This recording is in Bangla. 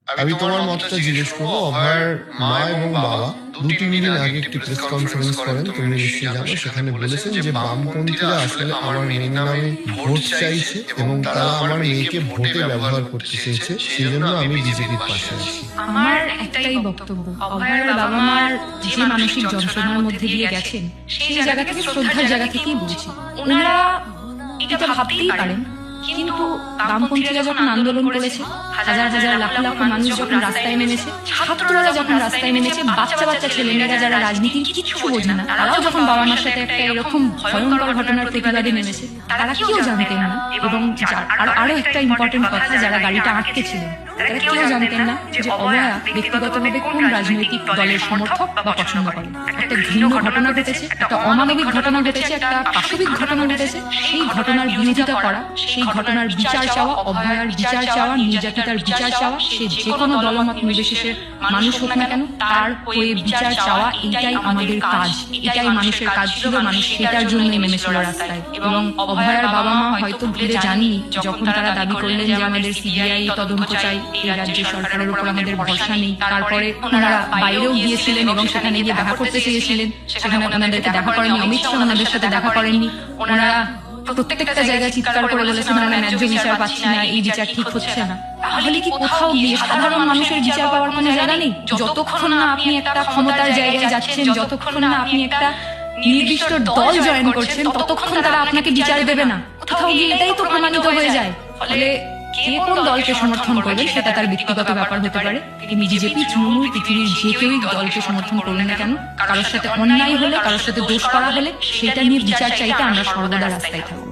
আমি তোমার মতটা জিজ্ঞেস করবো। অভয়ের মা এবং বাবা 2-3 দিন আগে একটি প্রেস কনফারেন্স করেন, তুমি নিশ্চয়ই জানো। সেখানে বলেছেন যে বামপন্থীরা আসলে আমার মেয়ের নামে ভোট চাইছে এবং তারা আমার মেয়েকে ভোটে ব্যবহার করতে চেয়েছে, সেই জন্য আমি বিজেপির পাশে আছি। আমার একটাই বক্তব্য, অভয়ের বাবা মার যে মানসিক যন্ত্রণার মধ্যে দিয়ে গেছেন সেই জায়গা থেকে, শ্রদ্ধার জায়গা থেকেই বলছি। ওনারা এটা ভাবতেই পারেন, কিন্তু বামপন্থীরা যখন আন্দোলন করেছে, হাজার হাজার লাখ লাখ মানুষ যখন রাস্তায় নেমেছে, ছাত্ররা যখন রাস্তায় নেমেছে, বাচ্চা বাচ্চা ছেলেমেয়েরা যারা রাজনীতির কিচ্ছু বোঝে না, তারাও যখন বাবা মার সাথে একটা এরকম ভয়ঙ্কর ঘটনার প্রতিবাদে নেমেছে, তারা কেউ জানতেন না। এবং আরো একটা ইম্পর্টেন্ট কথা, যারা গাড়িটা আটকে ছিলেন তারা কেউ জানতেন না যে অভয়া ব্যক্তিগতভাবে কোন রাজনৈতিক দলের সমর্থক বা পছন্দ করেন। একটা ঘৃণ্য ঘটনা ঘটেছে, একটা অমানবিক ঘটনা ঘটেছে, একটা পাশবিক ঘটনা ঘটেছে। সেই ঘটনার বিরোধিতা করা, সেই ঘটনার বিচার চাওয়া, অভয়ার বিচার চাওয়া, নির্যাতিতার বিচার চাওয়া, সে যে কোনো দলমত নির্বিশেষে মানুষ হোক না কেন, তার হয়ে বিচার চাওয়া, এটাই আমাদের কাজ, এটাই মানুষের কাজ ছিল। মানুষ সেটার জন্যই নেমেছিল রাস্তায়। এবং অভয়ার বাবা মা হয়তো ভুলে যাননি যখন তারা দাবি করলেন যে আমাদের সিবিআই তদন্ত চাই, এই রাজ্যের সরকারের উপর আমাদের ভরসা নেই। তারপরে ওনারা বাইরেও গিয়েছিলেন এবং সেখানে গিয়ে দেখা করতে চেয়েছিলেন, সেখানে ওনাদেরকে দেখা করেননি, অমিত শাহ ওনাদের সাথে দেখা করেননি। ওনারা প্রত্যেকটা জায়গায় চিৎকার করে বলেছেন আমরা ন্যায্য বিচার পাচ্ছি না, এই বিচার ঠিক হচ্ছে না। তাহলে কি কোথাও গিয়ে সাধারণ মানুষের বিচার পাওয়ার কোনো জায়গা নেই? যতক্ষণ না আপনি একটা ক্ষমতার জায়গায় যাচ্ছেন, যতক্ষণ না আপনি একটা নির্দিষ্ট দল জয়েন করছেন, ততক্ষণ তারা আপনাকে বিচার দেবে না। কোথাও গিয়ে এটাই তো প্রমাণিত হয়ে যায়। ফলে কে কোন দলকে সমর্থন করবেন সেটা তার ব্যক্তিগত ব্যাপার হতে পারে। তিনি বিজেপি, তৃণমূল, পৃথিবীর যে কেউই দলকে সমর্থন করলেন না কেন, কারোর সাথে অন্যায় হলে, কারোর সাথে দোষ করা হলে সেটা নিয়ে বিচার চাইতে আমরা সর্বদা রাস্তায় থাকবো।